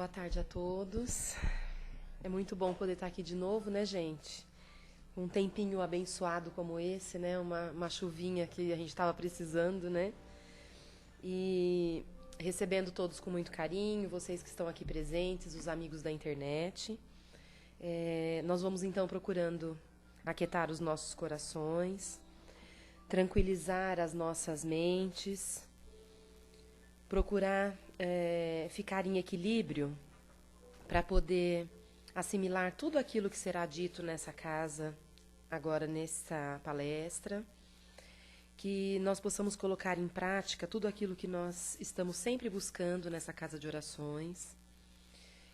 boa tarde a todos. É muito bom poder estar aqui de novo, né, gente? Um tempinho abençoado como esse, né? Uma chuvinha que a gente estava precisando, né? E recebendo todos com muito carinho, vocês que estão aqui presentes, os amigos da internet. Nós vamos, então, procurando aquietar os nossos corações, tranquilizar as nossas mentes, procurar ficar em equilíbrio para poder assimilar tudo aquilo que será dito nessa casa, agora nessa palestra, que nós possamos colocar em prática tudo aquilo que nós estamos sempre buscando nessa casa de orações,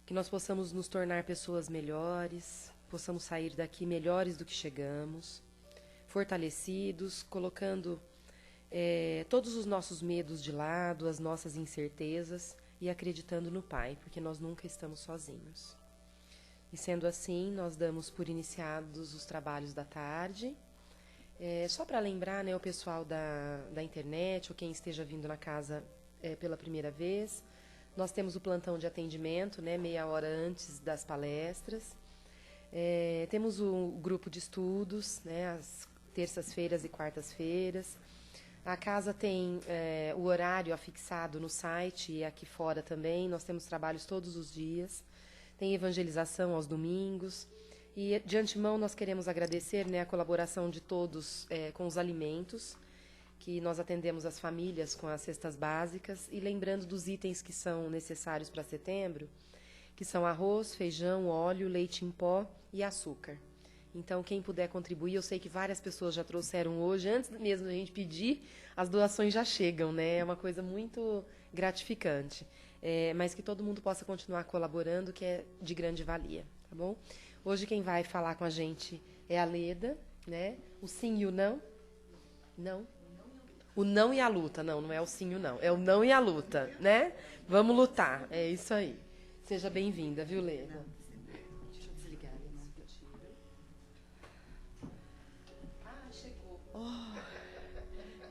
que nós possamos nos tornar pessoas melhores, possamos sair daqui melhores do que chegamos, fortalecidos, colocando todos os nossos medos de lado, as nossas incertezas e acreditando no Pai, porque nós nunca estamos sozinhos. E sendo assim, nós damos por iniciados os trabalhos da tarde. Só para lembrar, né, o pessoal da internet, ou quem esteja vindo na casa pela primeira vez, nós temos o plantão de atendimento, né, meia hora antes das palestras. Temos o grupo de estudos, né, às terças-feiras e quartas-feiras. A casa tem o horário afixado no site e aqui fora também. Nós temos trabalhos todos os dias. Tem evangelização aos domingos. E, de antemão, nós queremos agradecer, né, a colaboração de todos com os alimentos, que nós atendemos as famílias com as cestas básicas. E lembrando dos itens que são necessários para setembro, que são arroz, feijão, óleo, leite em pó e açúcar. Então, quem puder contribuir, eu sei que várias pessoas já trouxeram hoje, antes mesmo da gente pedir, as doações já chegam, né? É uma coisa muito gratificante. Mas que todo mundo possa continuar colaborando, que é de grande valia, tá bom? Hoje quem vai falar com a gente é a Leda, né? O sim e o não? Não? O não e a luta. Não é o sim e o não. É o não e a luta, né? Vamos lutar, é isso aí. Seja bem-vinda, viu, Leda?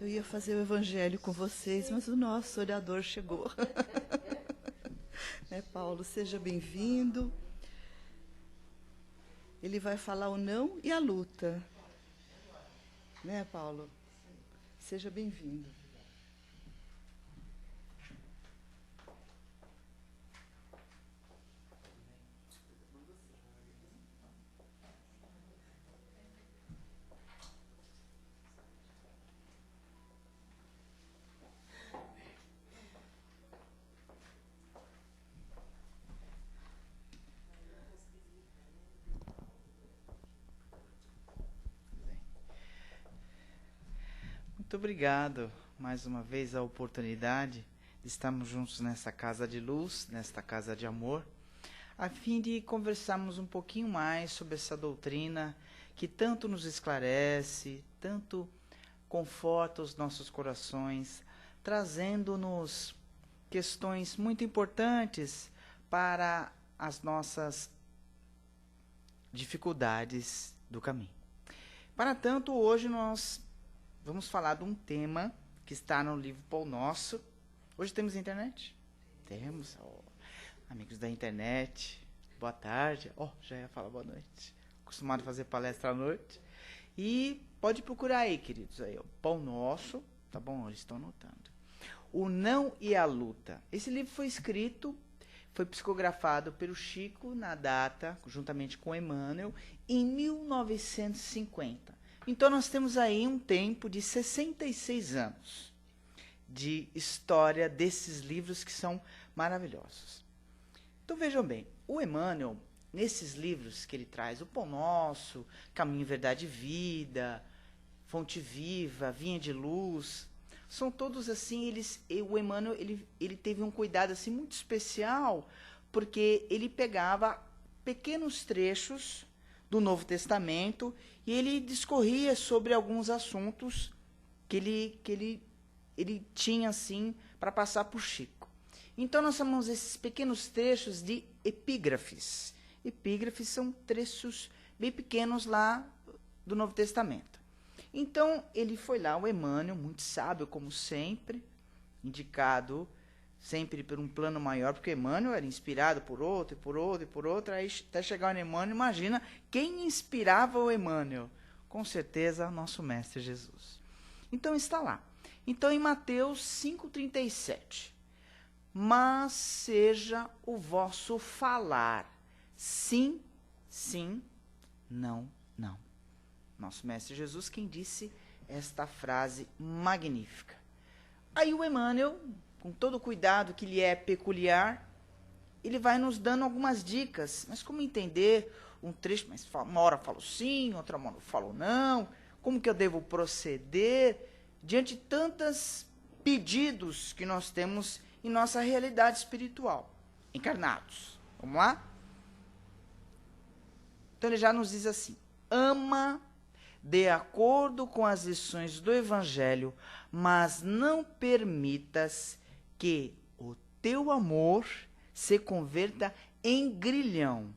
Eu ia fazer o evangelho com vocês, mas o nosso orador chegou. Né, Paulo? Seja bem-vindo. Ele vai falar o não e a luta. Né, Paulo? Seja bem-vindo. Muito obrigado mais uma vez a oportunidade de estarmos juntos nessa casa de luz, nesta casa de amor, a fim de conversarmos um pouquinho mais sobre essa doutrina que tanto nos esclarece, tanto conforta os nossos corações, trazendo-nos questões muito importantes para as nossas dificuldades do caminho. Para tanto, hoje nós vamos falar de um tema que está no livro Pão Nosso. Hoje temos internet? Temos. Amigos da internet, boa tarde. Já ia falar boa noite. Acostumado a fazer palestra à noite. E pode procurar aí, queridos. Aí, Pão Nosso. Tá bom? Eles estão anotando. O Não e a Luta. Esse livro foi escrito, foi psicografado pelo Chico na data, juntamente com Emmanuel, em 1950. Então, nós temos aí um tempo de 66 anos de história desses livros que são maravilhosos. Então, vejam bem, o Emmanuel, nesses livros que ele traz, o Pão Nosso, Caminho, Verdade e Vida, Fonte Viva, Vinha de Luz, são todos assim, o Emmanuel ele teve um cuidado assim, muito especial, porque ele pegava pequenos trechos do Novo Testamento e ele discorria sobre alguns assuntos que ele tinha assim para passar por Chico. Então nós chamamos esses pequenos trechos de epígrafes. Epígrafes são trechos bem pequenos lá do Novo Testamento. Então ele foi lá, o Emmanuel, muito sábio como sempre, indicado sempre por um plano maior, porque Emmanuel era inspirado por outro, e por outro, e por outro, aí até chegar no Emmanuel, imagina quem inspirava o Emmanuel. Com certeza, nosso Mestre Jesus. Então, está lá. Então, em Mateus 5,37, mas seja o vosso falar, sim, sim, não, não. Nosso Mestre Jesus quem disse esta frase magnífica. Aí o Emmanuel, com todo o cuidado que lhe é peculiar, ele vai nos dando algumas dicas. Mas como entender um trecho? Mas uma hora falo sim, outra hora falo não. Como que eu devo proceder diante de tantos pedidos que nós temos em nossa realidade espiritual, encarnados? Vamos lá? Então ele já nos diz assim: ama de acordo com as lições do Evangelho, mas não permitas que o teu amor se converta em grilhão,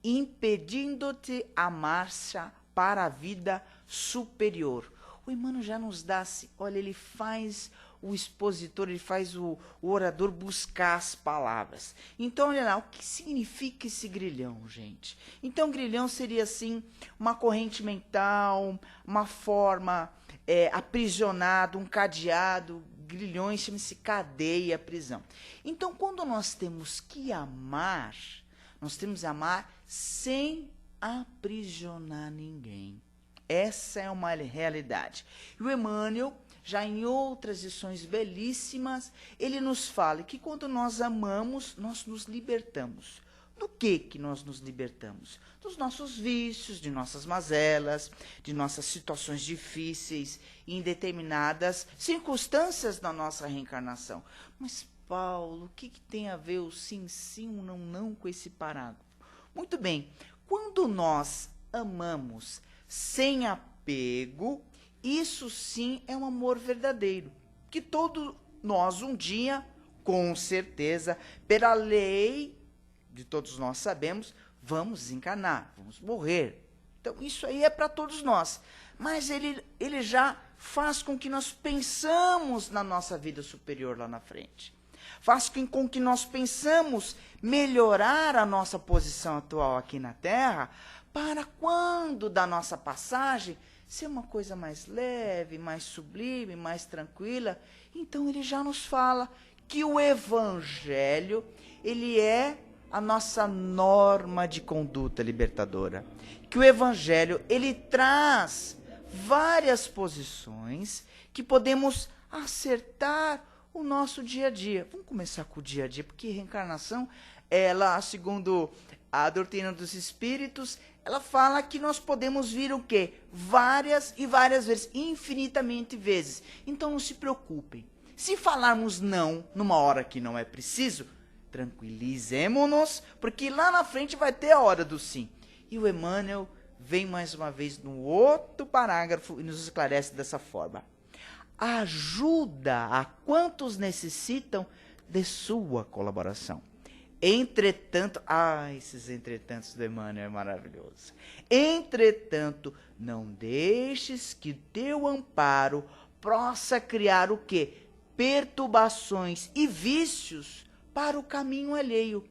impedindo-te a marcha para a vida superior. O Emmanuel já nos dá assim, olha, ele faz o expositor, ele faz o orador buscar as palavras. Então, olha lá, o que significa esse grilhão, gente? Então, grilhão seria, assim, uma corrente mental, uma forma aprisionada, um cadeado, grilhões, chama-se cadeia, prisão. Então, quando nós temos que amar, nós temos que amar sem aprisionar ninguém. Essa é uma realidade. E o Emmanuel, já em outras lições belíssimas, ele nos fala que quando nós amamos, nós nos libertamos. Do que nós nos libertamos? Dos nossos vícios, de nossas mazelas, de nossas situações difíceis, em determinadas circunstâncias da nossa reencarnação. Mas, Paulo, o que tem a ver o sim, sim, o não, não com esse parágrafo? Muito bem, quando nós amamos sem apego, isso sim é um amor verdadeiro, que todos nós um dia, com certeza, pela lei de todos nós sabemos, vamos desencarnar, vamos morrer. Então isso aí é para todos nós. Mas ele já faz com que nós pensamos na nossa vida superior lá na frente. Faz com que nós pensamos melhorar a nossa posição atual aqui na Terra, para quando da nossa passagem ser uma coisa mais leve, mais sublime, mais tranquila. Então ele já nos fala que o Evangelho, ele é a nossa norma de conduta libertadora. Que o Evangelho, ele traz várias posições que podemos acertar o nosso dia a dia. Vamos começar com o dia a dia, porque reencarnação, ela, segundo a doutrina dos espíritos, ela fala que nós podemos vir o quê? Várias e várias vezes, infinitamente vezes. Então não se preocupem. Se falarmos não numa hora que não é preciso, tranquilizemo-nos, porque lá na frente vai ter a hora do sim. E o Emmanuel vem mais uma vez no outro parágrafo e nos esclarece dessa forma. Ajuda a quantos necessitam de sua colaboração. Entretanto, esses entretantos do Emmanuel é maravilhoso. Entretanto, não deixes que teu amparo possa criar o quê? Perturbações e vícios para o caminho alheio.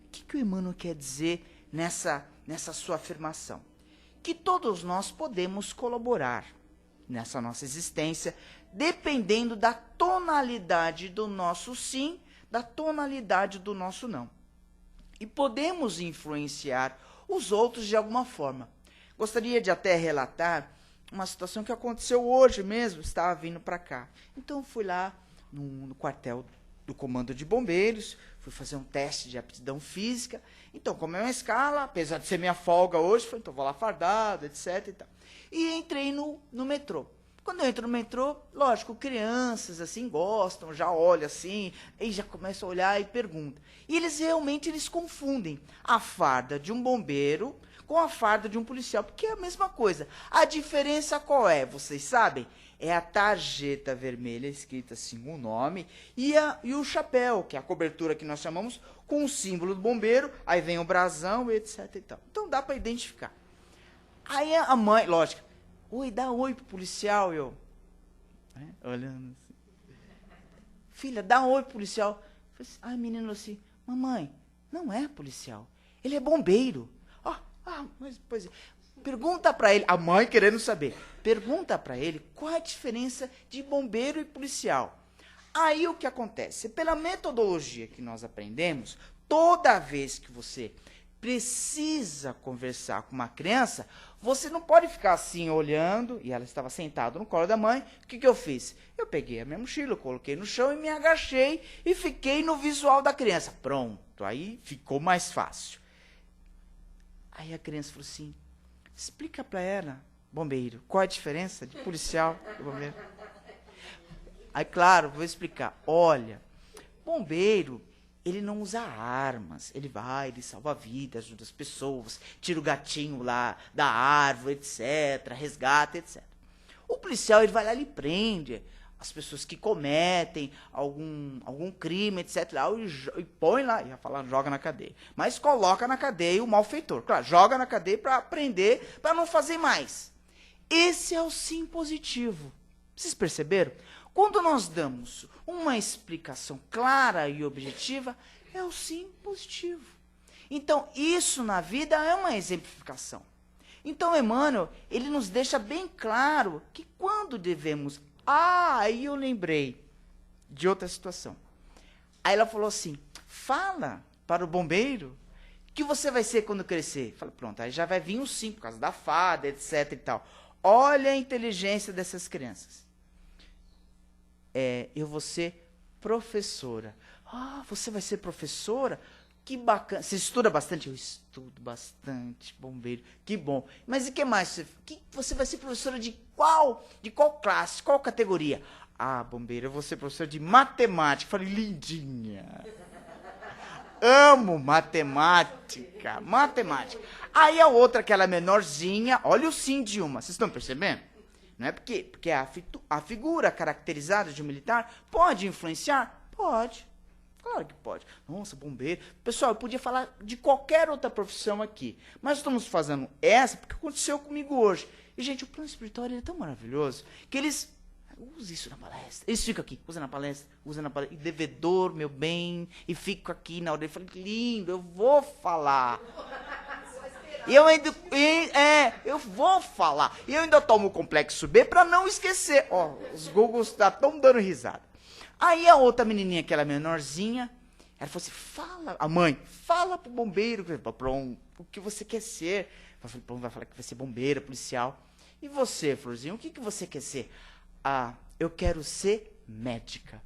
O que o Emmanuel quer dizer nessa sua afirmação? Que todos nós podemos colaborar nessa nossa existência, dependendo da tonalidade do nosso sim, da tonalidade do nosso não. E podemos influenciar os outros de alguma forma. Gostaria de até relatar uma situação que aconteceu hoje mesmo, estava vindo para cá. Então fui lá no quartel do Comando de Bombeiros, fui fazer um teste de aptidão física. Então, como é uma escala, apesar de ser minha folga hoje, falei, então vou lá fardado, etc. E tal. E entrei no metrô. Quando eu entro no metrô, lógico, crianças assim gostam, já olham assim, e já começam a olhar e perguntam. E eles confundem a farda de um bombeiro com a farda de um policial, porque é a mesma coisa. A diferença qual é? Vocês sabem? É a tarjeta vermelha, escrita assim o nome, e o chapéu, que é a cobertura que nós chamamos, com o símbolo do bombeiro, aí vem o brasão, etc. E tal. Então dá para identificar. Aí a mãe, lógico, oi, dá oi pro policial, olhando assim. Filha, dá oi pro policial. Aí a menina falou assim, mamãe, não é policial, ele é bombeiro. Mas pois é. Pergunta para ele, a mãe querendo saber, pergunta para ele qual a diferença de bombeiro e policial. Aí o que acontece? Pela metodologia que nós aprendemos, toda vez que você precisa conversar com uma criança, você não pode ficar assim olhando, e ela estava sentada no colo da mãe, o que eu fiz? Eu peguei a minha mochila, coloquei no chão e me agachei e fiquei no visual da criança. Pronto, aí ficou mais fácil. Aí a criança falou assim, explica para ela, bombeiro, qual a diferença de policial e bombeiro? Aí, claro, vou explicar. Olha, bombeiro, ele não usa armas. Ele salva vidas, ajuda as pessoas, tira o gatinho lá da árvore, etc., resgata, etc. O policial, ele vai lá e prende as pessoas que cometem algum crime, etc., lá, e põe lá, ia falar joga na cadeia, mas coloca na cadeia o malfeitor. Claro, joga na cadeia para prender, para não fazer mais. Esse é o sim positivo. Vocês perceberam? Quando nós damos uma explicação clara e objetiva, é o sim positivo. Então, isso na vida é uma exemplificação. Então, Emmanuel, ele nos deixa bem claro que quando devemos... aí eu lembrei de outra situação. Aí ela falou assim, fala para o bombeiro que você vai ser quando crescer. Eu falei, pronto, aí já vai vir um sim, por causa da fada, etc e tal. Olha a inteligência dessas crianças. Eu vou ser professora. Você vai ser professora? Que bacana. Você estuda bastante? Eu estudo bastante, bombeiro. Que bom. Mas e o que mais? Você vai ser professora de qual classe? Qual categoria? Bombeiro, eu vou ser professora de matemática. Falei, lindinha. Amo matemática. Aí a outra, aquela menorzinha, olha o sim de uma. Vocês estão percebendo? Não é porque a figura caracterizada de um militar pode influenciar? Pode. Claro que pode. Nossa, bombeiro. Pessoal, eu podia falar de qualquer outra profissão aqui. Mas estamos fazendo essa porque aconteceu comigo hoje. E, gente, o plano espiritual ele é tão maravilhoso que eles... Use isso na palestra. Eles ficam aqui. Usa na palestra. E devedor, meu bem. E fico aqui na hora. Eu falei, lindo, eu vou falar. Eu vou falar. E eu ainda tomo o complexo B para não esquecer. Os Googles estão dando risada. Aí a outra menininha, aquela menorzinha, ela falou assim, fala, a mãe, fala pro bombeiro, pronto, o que você quer ser? Eu falei, pronto, vai falar que vai ser bombeira, policial. E você, Florzinha, o que você quer ser? Eu quero ser médica.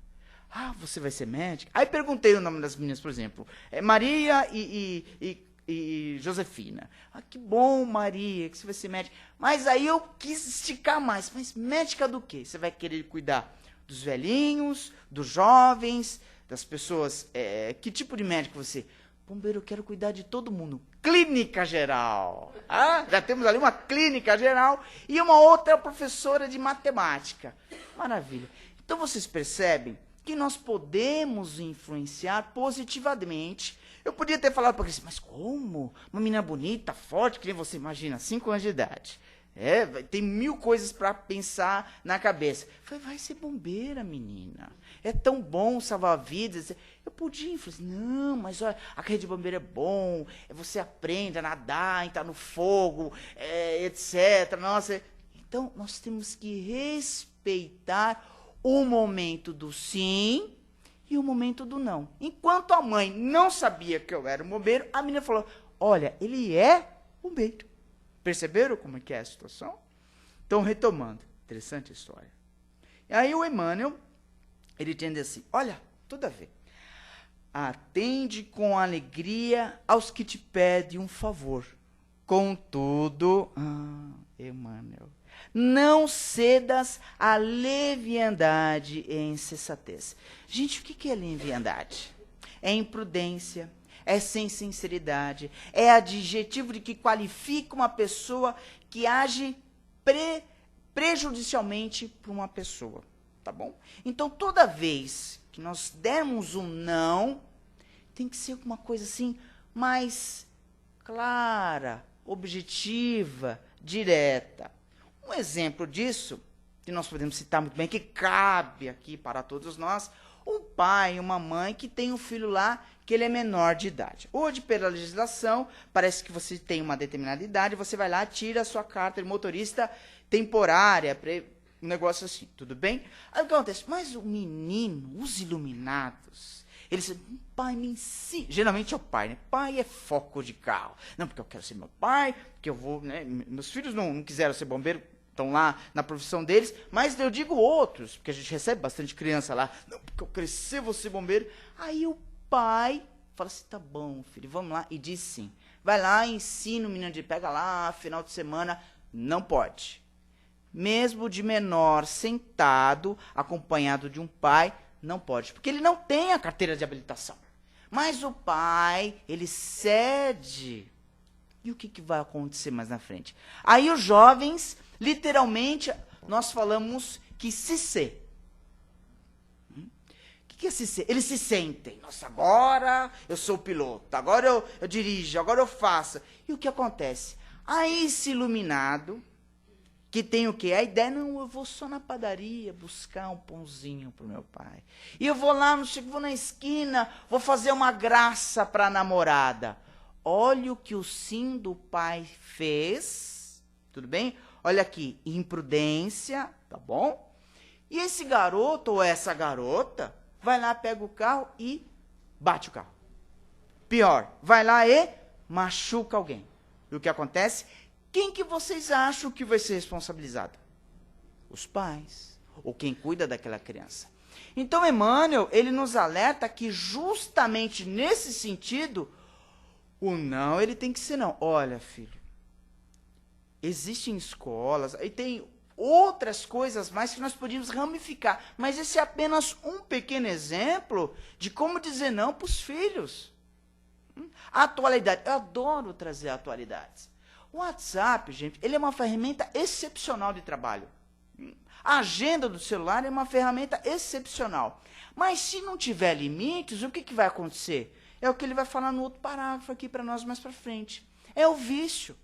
Você vai ser médica? Aí perguntei o nome das meninas, por exemplo, Maria e Josefina. Que bom, Maria, que você vai ser médica. Mas aí eu quis esticar mais. Mas médica do quê? Você vai querer cuidar dos velhinhos, dos jovens, das pessoas... que tipo de médico você? Bombeiro, eu quero cuidar de todo mundo. Clínica geral. Já temos ali uma clínica geral e uma outra professora de matemática. Maravilha. Então vocês percebem que nós podemos influenciar positivamente. Eu podia ter falado para eles, mas como? Uma menina bonita, forte, que nem você imagina, 5 anos de idade. Tem 1000 coisas para pensar na cabeça. Eu falei, vai ser bombeira, menina. É tão bom salvar vidas. Eu podia falar assim, não, mas olha, a carreira de bombeiro é bom. Você aprende a nadar, entrar no fogo, etc. Nossa. Então, nós temos que respeitar o momento do sim e o momento do não. Enquanto a mãe não sabia que eu era um bombeiro, a menina falou, olha, ele é bombeiro. Perceberam como é que é a situação? Então, retomando. Interessante a história. E aí o Emmanuel, ele entende assim, olha, tudo a ver. Atende com alegria aos que te pedem um favor. Contudo, Emmanuel, não cedas à leviandade e insensatez. Gente, o que é leviandade? É imprudência, é sem sinceridade, é adjetivo de que qualifica uma pessoa que age prejudicialmente para uma pessoa, tá bom? Então, toda vez que nós dermos um não, tem que ser alguma coisa assim mais clara, objetiva, direta. Um exemplo disso, que nós podemos citar muito bem, que cabe aqui para todos nós, um pai, uma mãe que tem um filho lá que ele é menor de idade. Hoje, pela legislação, parece que você tem uma determinada idade, você vai lá, tira a sua carta de motorista temporária, um negócio assim, tudo bem? Aí o que acontece? Mas o menino, os iluminados, eles dizem, pai, me ensina. Geralmente é o pai, né? Pai é foco de carro. Não, porque eu quero ser meu pai, porque eu vou, né? Meus filhos não quiseram ser bombeiro, estão lá na profissão deles, mas eu digo outros, porque a gente recebe bastante criança lá, não, porque eu crescer, vou ser bombeiro. Aí o pai fala assim, tá bom, filho, vamos lá, e diz sim. Vai lá, ensina o menino, pega lá, final de semana, não pode. Mesmo de menor, sentado, acompanhado de um pai, não pode, porque ele não tem a carteira de habilitação. Mas o pai, ele cede. E o que vai acontecer mais na frente? Aí os jovens, literalmente, nós falamos que se ser. O que é se ser? Eles se sentem. Nossa, agora eu sou o piloto, agora eu dirijo, agora eu faço. E o que acontece? Aí esse iluminado, que tem o quê? A ideia, não, eu vou só na padaria buscar um pãozinho pro meu pai. E eu vou lá, vou na esquina, vou fazer uma graça para a namorada. Olha o que o sim do pai fez, tudo bem? Olha aqui, imprudência, tá bom? E esse garoto ou essa garota vai lá, pega o carro e bate o carro. Pior, vai lá e machuca alguém. E o que acontece? Quem que vocês acham que vai ser responsabilizado? Os pais, ou quem cuida daquela criança. Então, Emmanuel, ele nos alerta que justamente nesse sentido, o não, ele tem que ser não. Olha, filho, existem escolas, e tem outras coisas mais que nós podíamos ramificar, mas esse é apenas um pequeno exemplo de como dizer não para os filhos. A atualidade, eu adoro trazer atualidades. O WhatsApp, gente, ele é uma ferramenta excepcional de trabalho. A agenda do celular é uma ferramenta excepcional. Mas se não tiver limites, o que vai acontecer? É o que ele vai falar no outro parágrafo aqui para nós mais para frente. É o vício.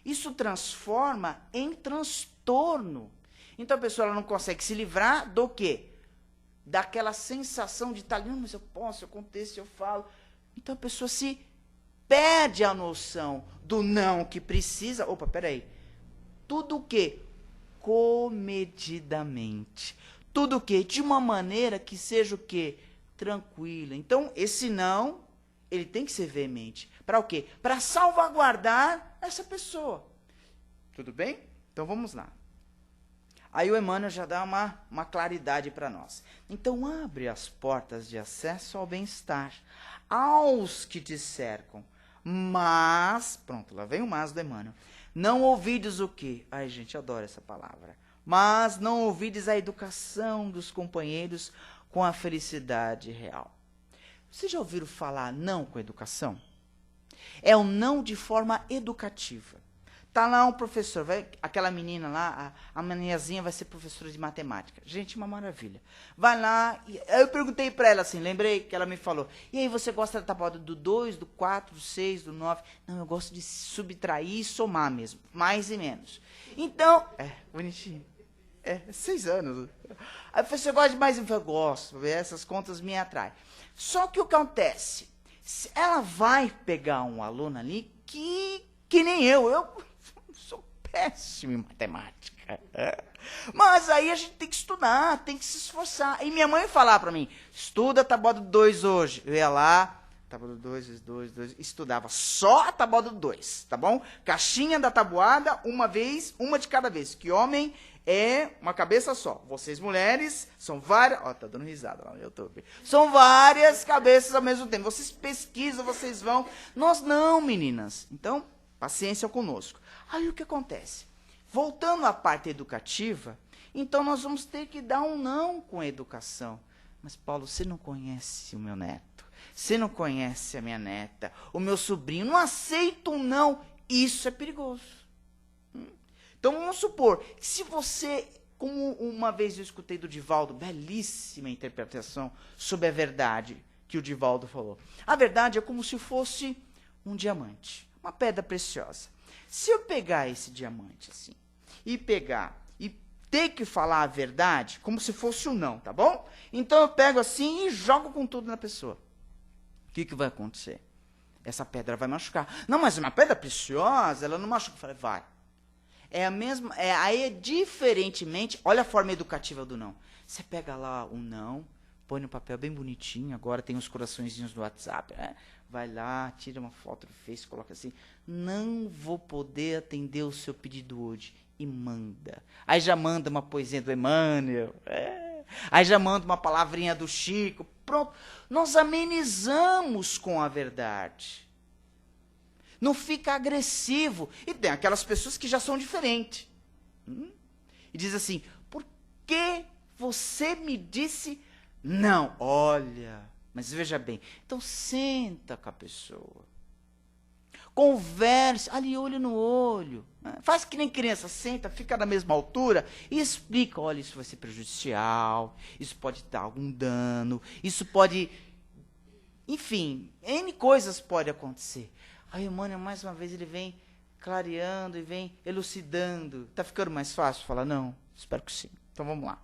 Isso transforma em transtorno. Então a pessoa ela não consegue se livrar do quê? Daquela sensação de estar ali, mas eu posso, eu aconteço, eu falo. Então a pessoa se perde a noção do não que precisa. Opa, peraí. Tudo o quê? Comedidamente. Tudo o quê? De uma maneira que seja o quê? Tranquila. Então, esse não, ele tem que ser veemente. Para o quê? Para salvaguardar essa pessoa. Tudo bem? Então, vamos lá. Aí o Emmanuel já dá uma claridade para nós. Então, abre as portas de acesso ao bem-estar aos que te cercam. Mas, pronto, lá vem o mas do Emmanuel. Não ouvides o quê? Ai, gente, eu adoro essa palavra. Mas não ouvides a educação dos companheiros com a felicidade real. Vocês já ouviram falar não com educação? É o não de forma educativa. Tá lá um professor, aquela menina lá, a maniazinha vai ser professora de matemática. Gente, uma maravilha. Vai lá, eu perguntei para ela assim, lembrei que ela me falou, e aí você gosta da tabuada do 2, do 4, do 6, do 9? Não, eu gosto de subtrair e somar mesmo, mais e menos. Então, bonitinho. 6 anos. Aí você gosta de mais? Eu gosto, essas contas me atraem. Só que o que acontece? Ela vai pegar um aluno ali que nem eu sou péssimo em matemática. Mas aí a gente tem que estudar, tem que se esforçar. E minha mãe falava para mim, estuda a tabuada do 2 hoje. Eu ia lá, tabuada do 2, 2, estudava só a tabuada do 2, tá bom? Caixinha da tabuada, uma vez, uma de cada vez. Que homem é uma cabeça só. Vocês, mulheres, são várias... Ó, tá dando risada lá no YouTube. São várias cabeças ao mesmo tempo. Vocês pesquisam, vocês vão... Nós não, meninas. Então, paciência conosco. Aí o que acontece? Voltando à parte educativa, então nós vamos ter que dar um não com a educação. Mas, Paulo, você não conhece o meu neto. Você não conhece a minha neta. O meu sobrinho. Não aceita um não. Isso é perigoso. Então, vamos supor, se você, como uma vez eu escutei do Divaldo, belíssima interpretação sobre a verdade que o Divaldo falou. A verdade é como se fosse um diamante, uma pedra preciosa. Se eu pegar esse diamante assim, e pegar e ter que falar a verdade como se fosse um não, tá bom? Então eu pego assim e jogo com tudo na pessoa. O que vai acontecer? Essa pedra vai machucar. Não, mas uma pedra preciosa, ela não machuca. Eu falei, vai. É a mesma, aí diferentemente, olha a forma educativa do não. Você pega lá um não, põe no papel bem bonitinho, agora tem os coraçõezinhos do WhatsApp, né? Vai lá, tira uma foto do Face, coloca assim, não vou poder atender o seu pedido hoje, e manda. Aí já manda uma poesia do Emmanuel, aí já manda uma palavrinha do Chico, pronto. Nós amenizamos com a verdade. Não fica agressivo. E tem aquelas pessoas que já são diferentes. E diz assim, por que você me disse não? Olha, mas veja bem. Então senta com a pessoa. Converse, ali olho no olho. Faz que nem criança, senta, fica na mesma altura e explica, olha, isso vai ser prejudicial, isso pode dar algum dano, isso pode... Enfim, N coisas podem acontecer. Aí o Emmanuel, mais uma vez, ele vem clareando e vem elucidando. Está ficando mais fácil falar? Não? Espero que sim. Então vamos lá.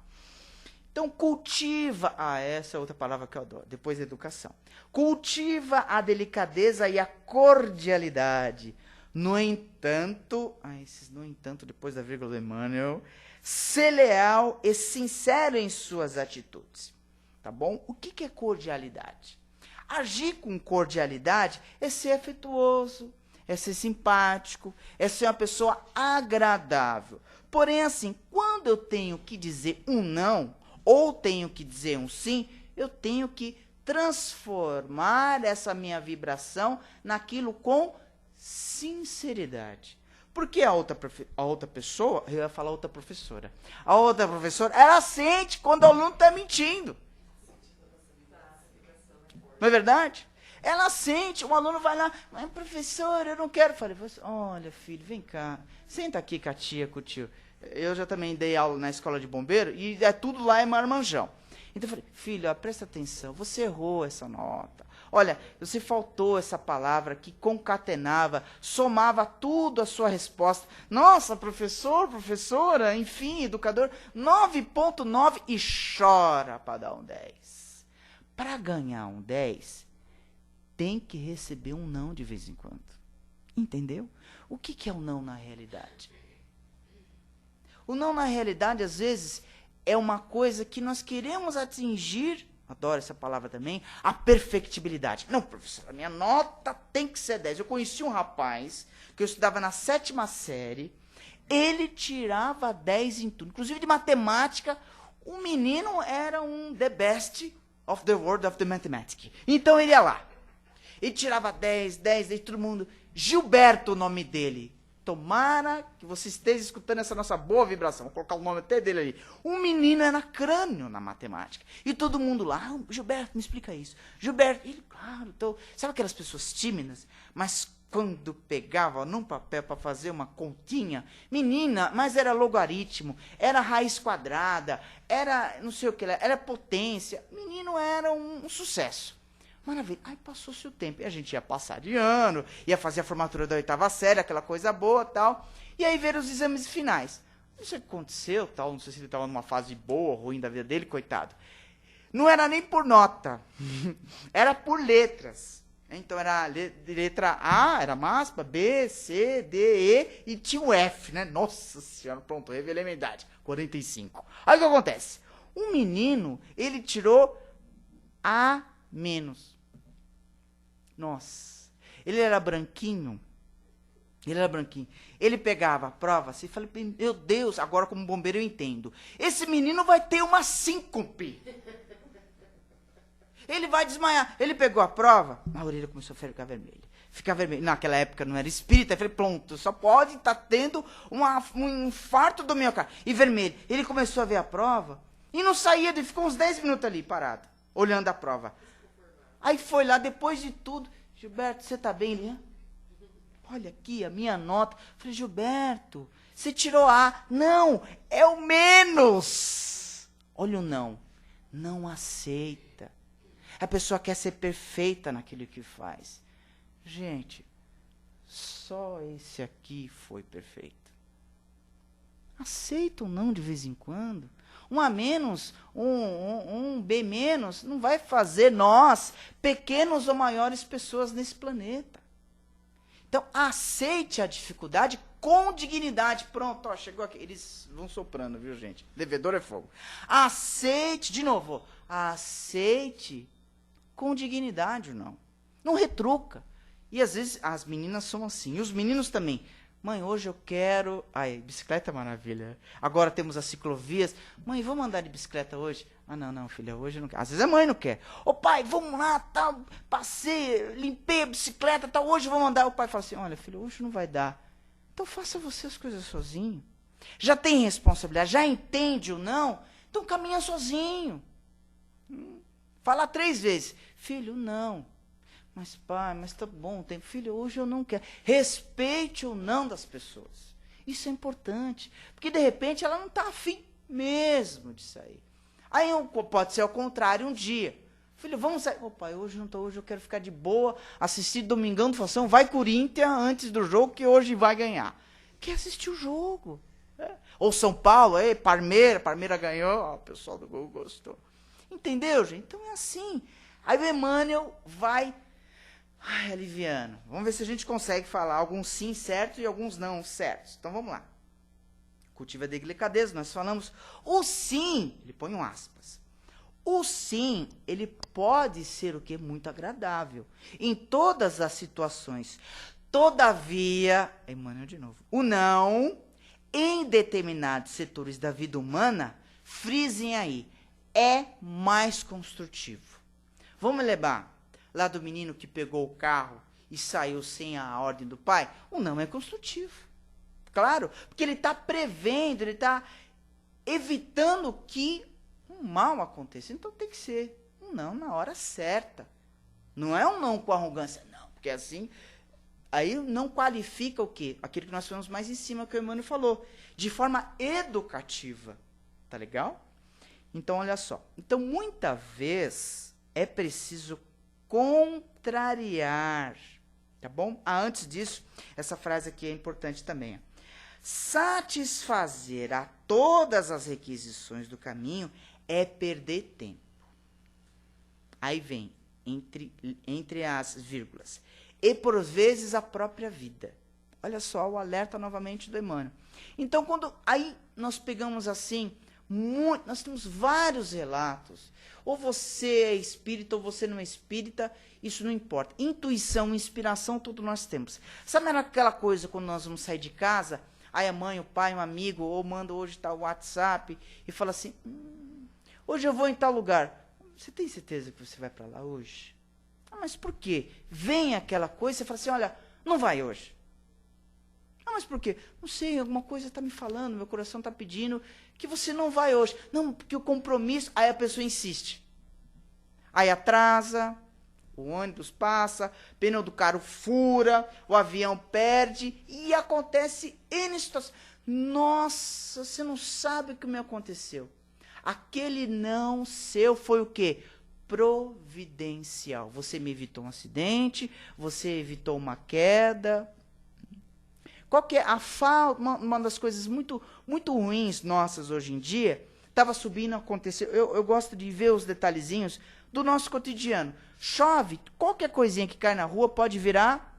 Então cultiva, essa é outra palavra que eu adoro, depois da educação. Cultiva a delicadeza e a cordialidade. No entanto, esses no entanto, depois da vírgula do Emmanuel, ser leal e sincero em suas atitudes. Tá bom? O que é cordialidade? Agir com cordialidade é ser afetuoso, é ser simpático, é ser uma pessoa agradável. Porém, assim, quando eu tenho que dizer um não, ou tenho que dizer um sim, eu tenho que transformar essa minha vibração naquilo com sinceridade. Porque a outra pessoa, eu ia falar outra professora, a outra professora, ela sente quando o aluno está mentindo. Não é verdade? Ela sente, o aluno vai lá, mas professor, eu não quero. Eu falei, olha filho, vem cá, senta aqui com a tia, com o tio. Eu já também dei aula na escola de bombeiro e tudo lá é marmanjão. Então eu falei, filho, presta atenção, você errou essa nota. Olha, você faltou essa palavra que concatenava, somava tudo a sua resposta. Nossa, professor, professora, enfim, educador, 9,9 e chora para dar um 10. Para ganhar um 10, tem que receber um não de vez em quando. Entendeu? O que é o não na realidade? O não na realidade, às vezes, é uma coisa que nós queremos atingir, adoro essa palavra também, a perfectibilidade. Não, professor, a minha nota tem que ser 10. Eu conheci um rapaz que eu estudava na 7ª série, ele tirava 10 em tudo, inclusive de matemática. O menino era um the best of the world of the mathematics. Então ele ia lá. Ele tirava 10, todo mundo. Gilberto, o nome dele. Tomara que você esteja escutando essa nossa boa vibração. Vou colocar o nome até dele ali. Um menino era crânio na matemática. E todo mundo lá, Gilberto, me explica isso. Gilberto, ele, claro, então, sabe aquelas pessoas tímidas? Mas quando pegava num papel para fazer uma continha, menina, mas era logaritmo, era raiz quadrada, era não sei o que, era potência. Menino era um sucesso. Maravilha. Aí passou-se o tempo. E a gente ia passar de ano, ia fazer a formatura da 8ª série, aquela coisa boa e tal. E aí ver os exames finais. Não sei o que aconteceu, tal, não sei se ele estava numa fase boa ou ruim da vida dele, coitado. Não era nem por nota, era por letras. Então era letra A, era máxima, B, C, D, E e tinha o F, né? Nossa senhora, pronto, revelei minha idade, 45. Aí o que acontece? Um menino, ele tirou A-. Nossa, ele era branquinho. Ele pegava a prova assim e falei, meu Deus, agora como bombeiro eu entendo. Esse menino vai ter uma síncope. Ele vai desmaiar. Ele pegou a prova, a orelha começou a ficar vermelha. Naquela época não era espírita. Eu falei, pronto, só pode estar tendo um infarto do miocárdio. E vermelho. Ele começou a ver a prova e não saía, ele ficou uns 10 minutos ali, parado, olhando a prova. Aí foi lá, depois de tudo, Gilberto, você está bem? Ele, olha aqui a minha nota. Eu falei, Gilberto, você tirou A. Não, é o menos. Olha o não. Não aceita. A pessoa quer ser perfeita naquilo que faz. Gente, só esse aqui foi perfeito. Aceita o não de vez em quando. Um A menos, um B menos, não vai fazer nós, pequenos ou maiores pessoas nesse planeta. Então, aceite a dificuldade com dignidade. Pronto, ó, chegou aqui. Eles vão soprando, viu, gente? Devedor é fogo. Aceite, de novo, aceite com dignidade ou não. Não retruca. E às vezes as meninas são assim, e os meninos também. Mãe, hoje eu quero... Ai, bicicleta é maravilha. Agora temos as ciclovias. Mãe, vamos andar de bicicleta hoje? Ah, não, filha, hoje eu não quero. Às vezes a mãe não quer. Ô pai, vamos lá, tal, passei, limpei a bicicleta, tal, hoje vamos andar. O pai fala assim, olha, filho, hoje não vai dar. Então faça você as coisas sozinho. Já tem responsabilidade, já entende o não, então caminha sozinho. Fala 3 vezes. Filho, não. Mas pai, mas tá bom, tem filho, hoje eu não quero. Respeite o não das pessoas. Isso é importante, porque de repente ela não está afim mesmo de sair. Aí pode ser ao contrário, um dia. Filho, vamos sair. Ô pai, hoje não estou, hoje eu quero ficar de boa, assistir Domingão do Fação, vai Corinthians antes do jogo que hoje vai ganhar. Quer assistir o jogo. Ou São Paulo, Parmeira ganhou, ó, o pessoal do Google gostou. Entendeu, gente? Então é assim. Aí o Emmanuel vai... Ai, aliviando. Vamos ver se a gente consegue falar alguns sim certos e alguns não certos. Então, vamos lá. Cultiva a delicadeza, nós falamos. O sim, ele põe um aspas. O sim, ele pode ser o quê? Muito agradável. Em todas as situações. Todavia, Emmanuel de novo. O não, em determinados setores da vida humana, frisem aí, é mais construtivo. Vamos lembrar lá do menino que pegou o carro e saiu sem a ordem do pai? O não é construtivo. Claro, porque ele está prevendo, ele está evitando que um mal aconteça. Então tem que ser um não na hora certa. Não é um não com arrogância, não, porque assim, aí não qualifica o quê? Aquilo que nós falamos mais em cima, que o Emmanuel falou, de forma educativa. Tá legal? Então, olha só. Então, muita vez é preciso contrariar, tá bom? Antes disso, essa frase aqui é importante também. Ó. Satisfazer a todas as requisições do caminho é perder tempo. Aí vem, entre as vírgulas, e por vezes a própria vida. Olha só o alerta novamente do Emmanuel. Então, aí nós pegamos assim, nós temos vários relatos. Ou você é espírita ou você não é espírita, isso não importa. Intuição, inspiração, tudo nós temos. Sabe aquela coisa quando nós vamos sair de casa, aí a mãe, o pai, um amigo, ou manda hoje tal WhatsApp e fala assim, hoje eu vou em tal lugar. Você tem certeza que você vai para lá hoje? Ah, mas por quê? Vem aquela coisa, você fala assim, olha, não vai hoje. Ah, mas por quê? Não sei, alguma coisa está me falando, meu coração está pedindo que você não vai hoje. Não, porque o compromisso... Aí a pessoa insiste. Aí atrasa, o ônibus passa, pneu do carro fura, o avião perde e acontece N situações. Nossa, você não sabe o que me aconteceu. Aquele não seu foi o quê? Providencial. Você me evitou um acidente, você evitou uma queda... Qual que é a falta, uma das coisas muito, muito ruins nossas hoje em dia, estava subindo, aconteceu, eu gosto de ver os detalhezinhos do nosso cotidiano. Chove, qualquer coisinha que cai na rua pode virar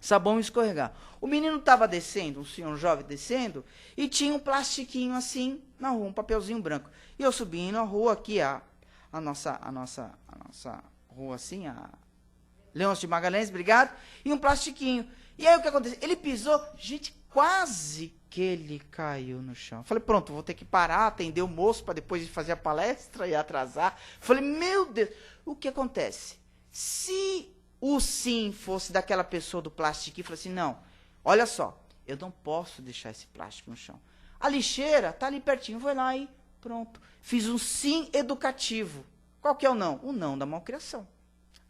sabão e escorregar. O menino estava descendo, um senhor jovem descendo, e tinha um plastiquinho assim na rua, um papelzinho branco. E eu subindo a rua aqui, a nossa rua assim, a Leôncio de Magalhães, obrigado, e um plastiquinho. E aí o que aconteceu? Ele pisou, gente, quase que ele caiu no chão. Falei, pronto, vou ter que parar, atender o moço para depois fazer a palestra e atrasar. Falei, meu Deus, o que acontece? Se o sim fosse daquela pessoa do plástico, falei assim, não, olha só, eu não posso deixar esse plástico no chão. A lixeira tá ali pertinho, vou lá e pronto. Fiz um sim educativo. Qual que é o não? O não da malcriação.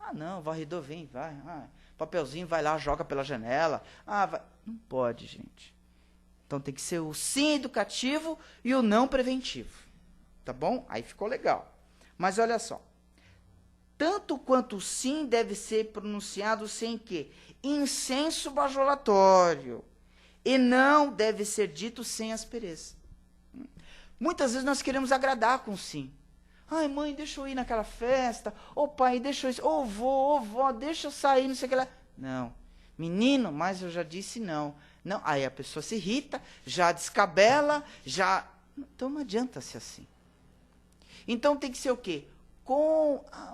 Ah, não, varredor vem, vai, papelzinho, vai lá, joga pela janela. Ah, vai. Não pode, gente. Então tem que ser o sim educativo e o não preventivo. Tá bom? Aí ficou legal. Mas olha só. Tanto quanto o sim deve ser pronunciado sem quê? Incenso bajulatório. E não deve ser dito sem aspereza. Muitas vezes nós queremos agradar com sim. Ai, mãe, deixa eu ir naquela festa. Ô, pai, deixa eu ir. Ô, vó, deixa eu sair, não sei o que lá. Não. Menino, mas eu já disse não. Não. Aí a pessoa se irrita, já descabela, já... Então não adianta ser assim. Então tem que ser o quê?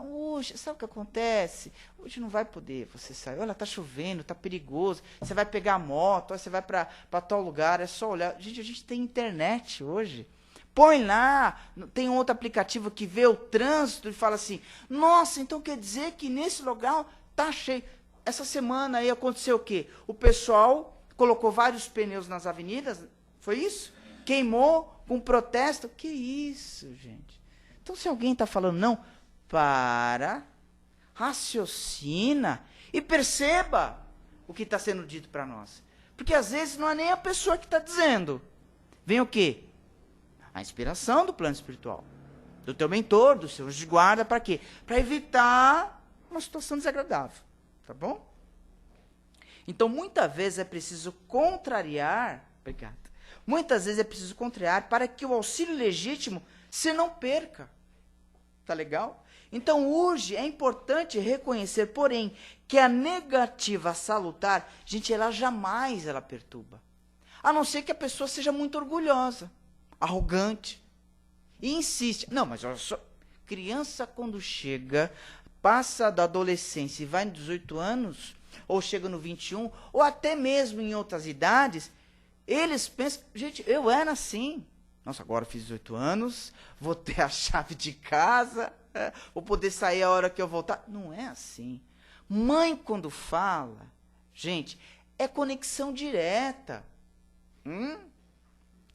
Hoje, sabe o que acontece? Hoje não vai poder você sair. Olha, tá chovendo, tá perigoso. Você vai pegar a moto, você vai para tal lugar, é só olhar. Gente, a gente tem internet hoje. Põe lá, tem outro aplicativo que vê o trânsito e fala assim, nossa, então quer dizer que nesse lugar tá cheio. Essa semana aí aconteceu o quê? O pessoal colocou vários pneus nas avenidas, foi isso? Queimou com protesto. Que isso, gente? Então, se alguém está falando não, raciocina e perceba o que está sendo dito para nós. Porque às vezes não é nem a pessoa que está dizendo. Vem o quê? A inspiração do plano espiritual. Do teu mentor, do seu anjo de guarda, para quê? Para evitar uma situação desagradável. Tá bom? Então, muitas vezes é preciso contrariar. Obrigado. Muitas vezes é preciso contrariar para que o auxílio legítimo se não perca. Tá legal? Então, hoje é importante reconhecer, porém, que a negativa salutar, gente, ela jamais perturba. A não ser que a pessoa seja muito orgulhosa, arrogante, e insiste. Não, mas olha só, criança quando chega, passa da adolescência e vai nos 18 anos, ou chega no 21, ou até mesmo em outras idades, eles pensam, gente, eu era assim. Nossa, agora eu fiz 18 anos, vou ter a chave de casa, vou poder sair a hora que eu voltar. Não é assim. Mãe, quando fala, gente, é conexão direta.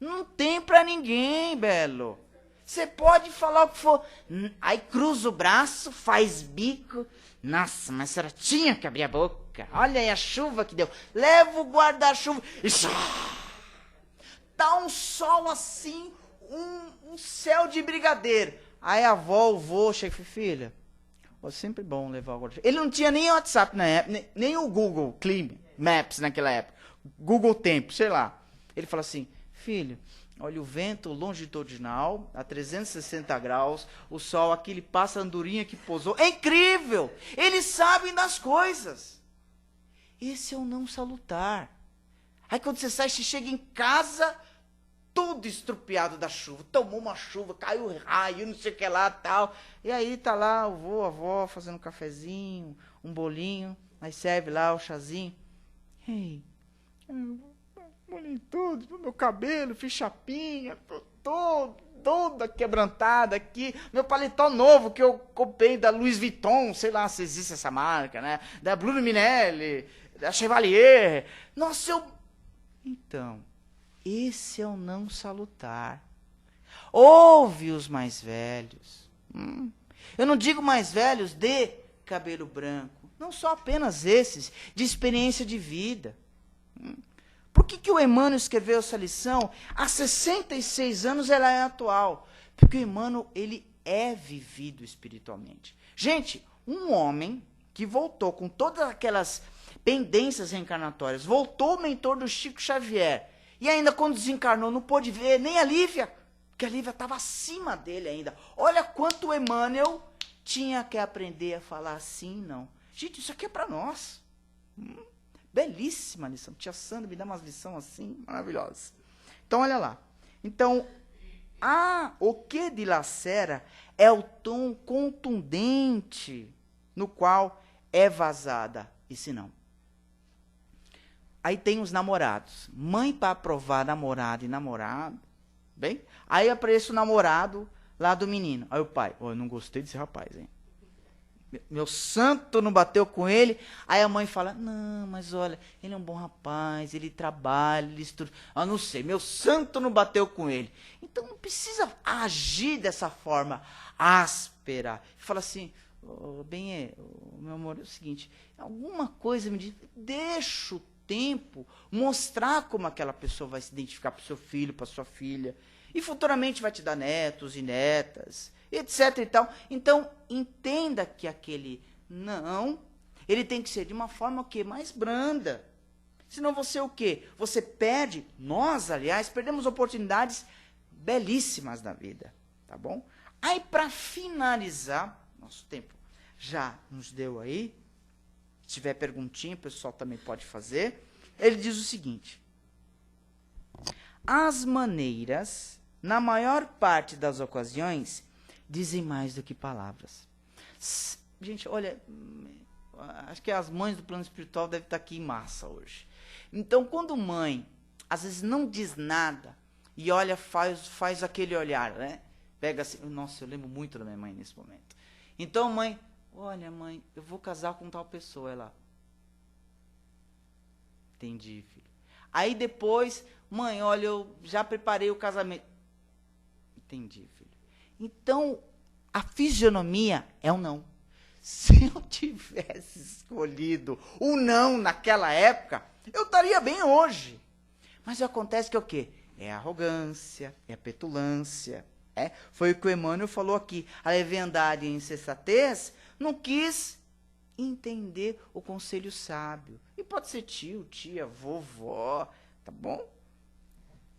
Não tem pra ninguém, Belo. Você pode falar o que for. Aí cruza o braço, faz bico. Nossa, mas a senhora tinha que abrir a boca. Olha aí a chuva que deu. Leva o guarda-chuva. Tá um sol assim, um céu de brigadeiro. Aí a avó, o vô, chega e fala, filha, é sempre bom levar o guarda-chuva. Ele não tinha nem o WhatsApp na época, nem o Google Maps naquela época. Google Tempo, sei lá. Ele fala assim, filho, olha o vento longitudinal, a 360 graus, o sol, aquele pássaro andorinha que pousou. É incrível! Eles sabem das coisas. Esse é o não salutar. Aí quando você sai, você chega em casa, tudo estrupiado da chuva. Tomou uma chuva, caiu raio, não sei o que lá, tal. E aí tá lá o vô, a avó, fazendo um cafezinho, um bolinho. Aí serve lá o chazinho. Ei, molhei tudo, no meu cabelo, fiz chapinha, toda quebrantada aqui. Meu paletó novo que eu comprei da Louis Vuitton, sei lá se existe essa marca, né? Da Bruno Minelli, da Chevalier. Nossa, Então, esse é o não salutar. Ouve os mais velhos. Eu não digo mais velhos de cabelo branco. Não só apenas esses, de experiência de vida. Por que o Emmanuel escreveu essa lição? Há 66 anos ela é atual. Porque o Emmanuel, ele é vivido espiritualmente. Gente, um homem que voltou com todas aquelas pendências reencarnatórias, voltou o mentor do Chico Xavier, e ainda quando desencarnou não pôde ver nem a Lívia, porque a Lívia estava acima dele ainda. Olha quanto o Emmanuel tinha que aprender a falar assim, não. Gente, isso aqui é para nós. Belíssima lição. Tia Sandra me dá umas lições assim, maravilhosas. Então, olha lá. Então, o que dilacera é o tom contundente no qual é vazada, e se não. Aí tem os namorados. Mãe para aprovar namorado e namorado. Bem? Aí aparece o namorado lá do menino. Aí o pai, eu não gostei desse rapaz, hein? Meu santo não bateu com ele. Aí a mãe fala, não, mas olha, ele é um bom rapaz, ele trabalha, ele estuda. Eu não sei, meu santo não bateu com ele. Então não precisa agir dessa forma áspera. Fala assim, meu amor, é o seguinte, alguma coisa me diz, deixa o tempo mostrar como aquela pessoa vai se identificar para o seu filho, para sua filha. E futuramente vai te dar netos e netas, etc e tal. Então, entenda que aquele não, ele tem que ser de uma forma o quê? Mais branda. Senão você o quê? Você perde, nós, aliás, perdemos oportunidades belíssimas da vida, tá bom? Aí, para finalizar, nosso tempo já nos deu aí, se tiver perguntinha, o pessoal também pode fazer. Ele diz o seguinte: as maneiras, na maior parte das ocasiões, dizem mais do que palavras. Gente, olha, acho que as mães do plano espiritual devem estar aqui em massa hoje. Então, quando mãe, às vezes não diz nada, e olha, faz aquele olhar, né? Pega assim, nossa, eu lembro muito da minha mãe nesse momento. Então, mãe, olha, mãe, eu vou casar com tal pessoa. Ela, entendi, filho. Aí depois, mãe, olha, eu já preparei o casamento. Entendi, filho. Então, a fisionomia é o não. Se eu tivesse escolhido o não naquela época, eu estaria bem hoje. Mas acontece que é o quê? É a arrogância, é a petulância. Foi o que o Emmanuel falou aqui. A leviandade e a insensatez não quis entender o conselho sábio. E pode ser tio, tia, vovó, tá bom?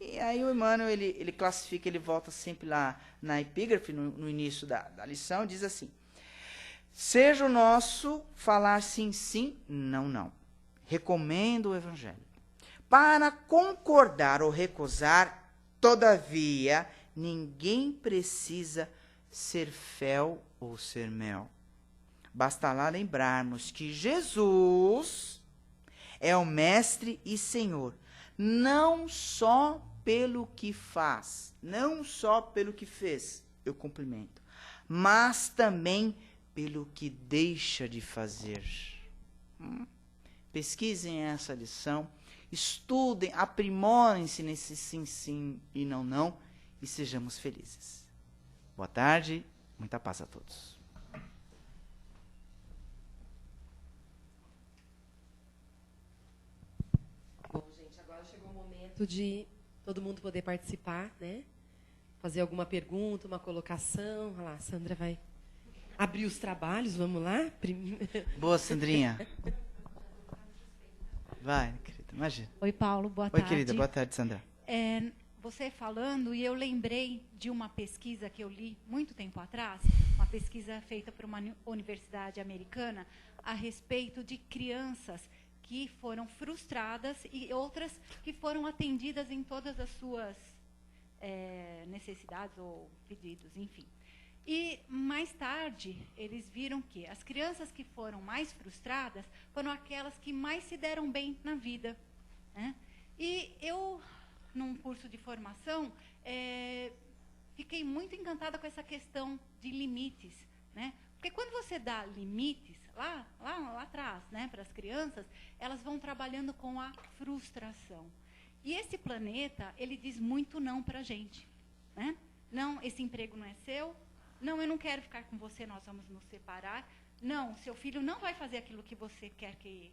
E aí o Emmanuel, ele classifica, ele volta sempre lá na epígrafe, no início da lição, diz assim: seja o nosso falar sim, sim, não, não. Recomendo o Evangelho. Para concordar ou recusar, todavia, ninguém precisa ser fel ou ser mel. Basta lá lembrarmos que Jesus é o Mestre e Senhor, não só pelo que faz, não só pelo que fez, eu cumprimento, mas também pelo que deixa de fazer. Pesquisem essa lição, estudem, aprimorem-se nesse sim, sim e não, não, e sejamos felizes. Boa tarde, muita paz a todos. Bom, gente, agora chegou o momento de todo mundo poder participar, né? Fazer alguma pergunta, uma colocação. Olha lá, a Sandra vai abrir os trabalhos, vamos lá? Boa, Sandrinha. Vai, querida, imagina. Oi, Paulo, boa tarde. Oi, querida, boa tarde, Sandra. Você falando, e eu lembrei de uma pesquisa que eu li muito tempo atrás, uma pesquisa feita por uma universidade americana a respeito de crianças que foram frustradas e outras que foram atendidas em todas as suas necessidades ou pedidos, enfim. E, mais tarde, eles viram que as crianças que foram mais frustradas foram aquelas que mais se deram bem na vida, né? E eu, num curso de formação, fiquei muito encantada com essa questão de limites, né? Porque quando você dá limites, lá atrás, né, para as crianças, elas vão trabalhando com a frustração. E esse planeta, ele diz muito não para a gente, né? Não, esse emprego não é seu. Não, eu não quero ficar com você, nós vamos nos separar. Não, seu filho não vai fazer aquilo que você quer que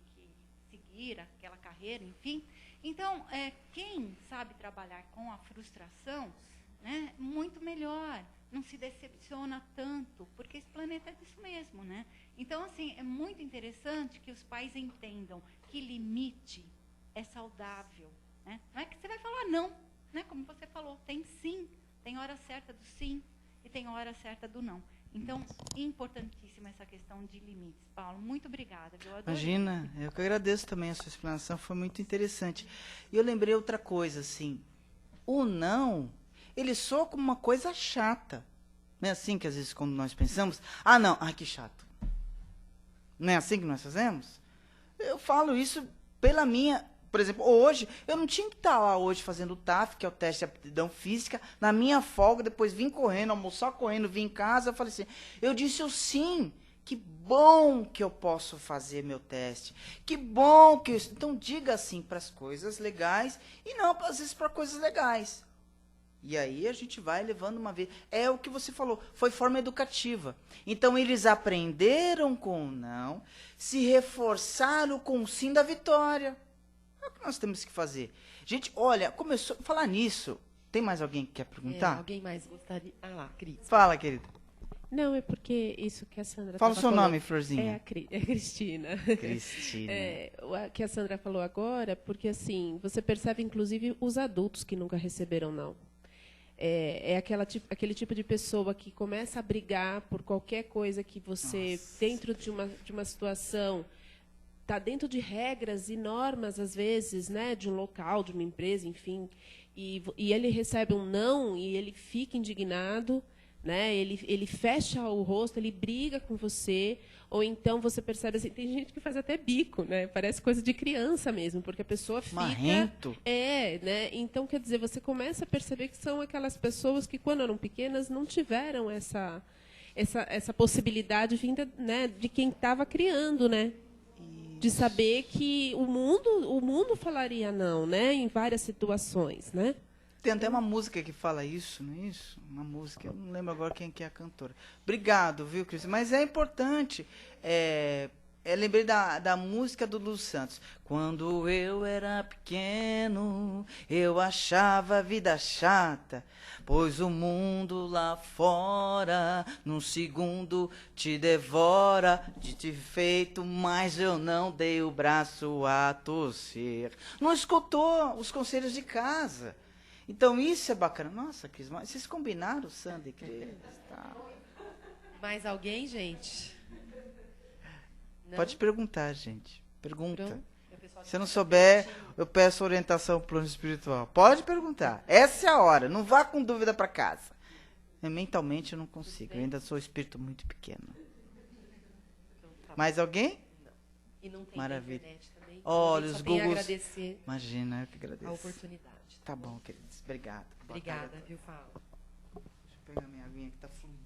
seguir, aquela carreira, enfim. Então, quem sabe trabalhar com a frustração, né, muito melhor, não se decepciona tanto, porque esse planeta é disso mesmo, né? Então, assim, é muito interessante que os pais entendam que limite é saudável, né? Não é que você vai falar não, né? Como você falou, tem sim, tem hora certa do sim, e tem a hora certa do não. Então, importantíssima essa questão de limites. Paulo, muito obrigada. Imagina, eu que agradeço também a sua explanação, foi muito interessante. E eu lembrei outra coisa, assim, o não, ele soa como uma coisa chata. Não é assim que às vezes quando nós pensamos, não, que chato. Não é assim que nós fazemos? Eu falo isso pela minha... Por exemplo, hoje, eu não tinha que estar lá hoje fazendo o TAF, que é o teste de aptidão física, na minha folga, depois vim correndo, almoçar correndo, vim em casa, eu falei assim, eu disse o sim, que bom que eu posso fazer meu teste, que bom que eu... Então, diga assim para as coisas legais e não, às vezes, para coisas legais. E aí a gente vai levando uma vez. É o que você falou, foi forma educativa. Então, eles aprenderam com o não, se reforçaram com o sim da vitória. É o que nós temos que fazer. Gente, olha, começou a falar nisso. Tem mais alguém que quer perguntar? Alguém mais gostaria? Lá, Cris. Fala, querida. Não, é porque isso que a Sandra Fala o tava seu falando- nome, Florzinha. É Cristina. Cristina. O que a Sandra falou agora, porque assim, você percebe, inclusive, os adultos que nunca receberam não. Aquele tipo de pessoa que começa a brigar por qualquer coisa que você, dentro de uma situação, está dentro de regras e normas, às vezes, né, de um local, de uma empresa, enfim, e ele recebe um não e ele fica indignado, né, ele fecha o rosto, ele briga com você, ou então você percebe assim, tem gente que faz até bico, né, parece coisa de criança mesmo, porque a pessoa fica... Marrento. né, então, quer dizer, você começa a perceber que são aquelas pessoas que, quando eram pequenas, não tiveram essa possibilidade vinda, né, de quem estava criando, né, de saber que o mundo falaria não, né, em várias situações, né? Tem até uma música que fala isso, não é isso? Uma música, eu não lembro agora quem que é a cantora. Obrigado, viu, Cris? Mas é importante. Lembrei da música do Lulu Santos. Quando eu era pequeno, eu achava a vida chata, pois o mundo lá fora, num segundo, te devora. De te feito, mas eu não dei o braço a torcer. Não escutou os conselhos de casa. Então, isso é bacana. Nossa, Cris, mas vocês combinaram, Sandra e Cris? Tá. Mais alguém, gente? Não? Pode perguntar, gente. Pergunta. Pronto. Se eu não souber, eu peço orientação pro plano espiritual. Pode perguntar. Essa é a hora. Não vá com dúvida para casa. Mentalmente eu não consigo. Eu ainda sou um espírito muito pequeno. Mais alguém? E não tem Maravilha. internet também. Olha, A gente os só tem a Googles. agradecer Imagina, eu que agradeço. a oportunidade. Tá bom, queridos. Obrigado. Boa Obrigada, tarde. viu, Paulo? Deixa eu pegar minha aguinha que tá fluindo.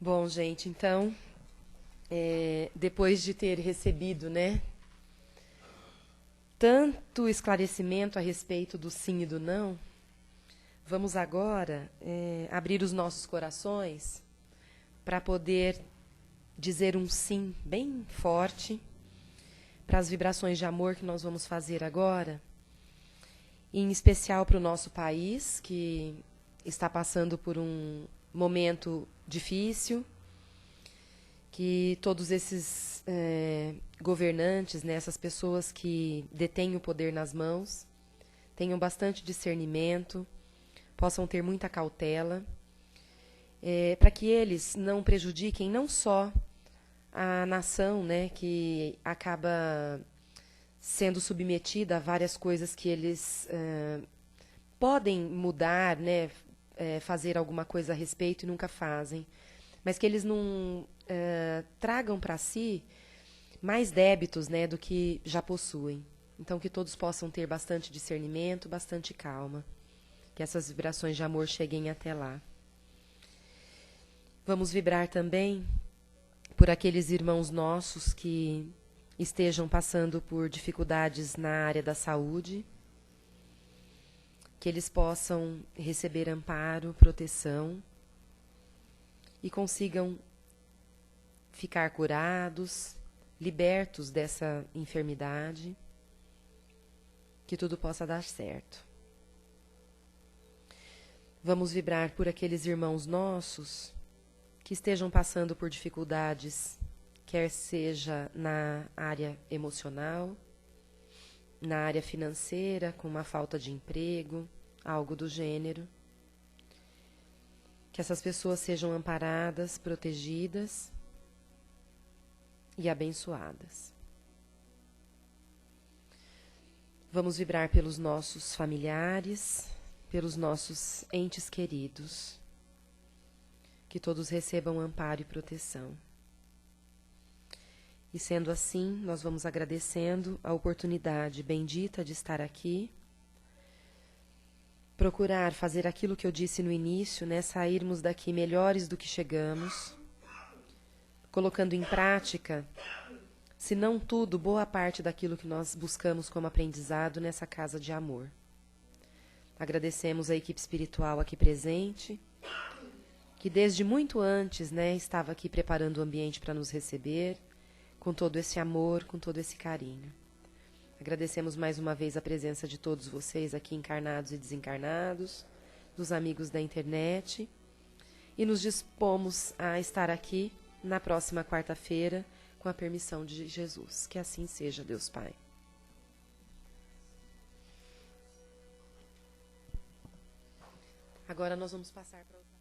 Bom, gente, então, depois de ter recebido, né, tanto esclarecimento a respeito do sim e do não, vamos agora abrir os nossos corações para poder dizer um sim bem forte para as vibrações de amor que nós vamos fazer agora, em especial para o nosso país, que está passando por um momento difícil, que todos esses governantes, né, essas pessoas que detêm o poder nas mãos, tenham bastante discernimento, possam ter muita cautela, para que eles não prejudiquem não só a nação, né, que acaba sendo submetida a várias coisas que eles podem mudar, né, fazer alguma coisa a respeito e nunca fazem, mas que eles não tragam para si mais débitos, né, do que já possuem. Então, que todos possam ter bastante discernimento, bastante calma, que essas vibrações de amor cheguem até lá. Vamos vibrar também por aqueles irmãos nossos que estejam passando por dificuldades na área da saúde, que eles possam receber amparo, proteção e consigam ficar curados, libertos dessa enfermidade, que tudo possa dar certo. Vamos vibrar por aqueles irmãos nossos que estejam passando por dificuldades, quer seja na área emocional, na área financeira, com uma falta de emprego, algo do gênero. Que essas pessoas sejam amparadas, protegidas e abençoadas. Vamos vibrar pelos nossos familiares, pelos nossos entes queridos. Que todos recebam amparo e proteção. E sendo assim, nós vamos agradecendo a oportunidade bendita de estar aqui, procurar fazer aquilo que eu disse no início, né, sairmos daqui melhores do que chegamos, colocando em prática, se não tudo, boa parte daquilo que nós buscamos como aprendizado nessa casa de amor. Agradecemos a equipe espiritual aqui presente, que desde muito antes, né, estava aqui preparando o ambiente para nos receber, com todo esse amor, com todo esse carinho. Agradecemos mais uma vez a presença de todos vocês aqui, encarnados e desencarnados, dos amigos da internet, e nos dispomos a estar aqui na próxima quarta-feira, com a permissão de Jesus. Que assim seja, Deus Pai. Agora nós vamos passar para outra.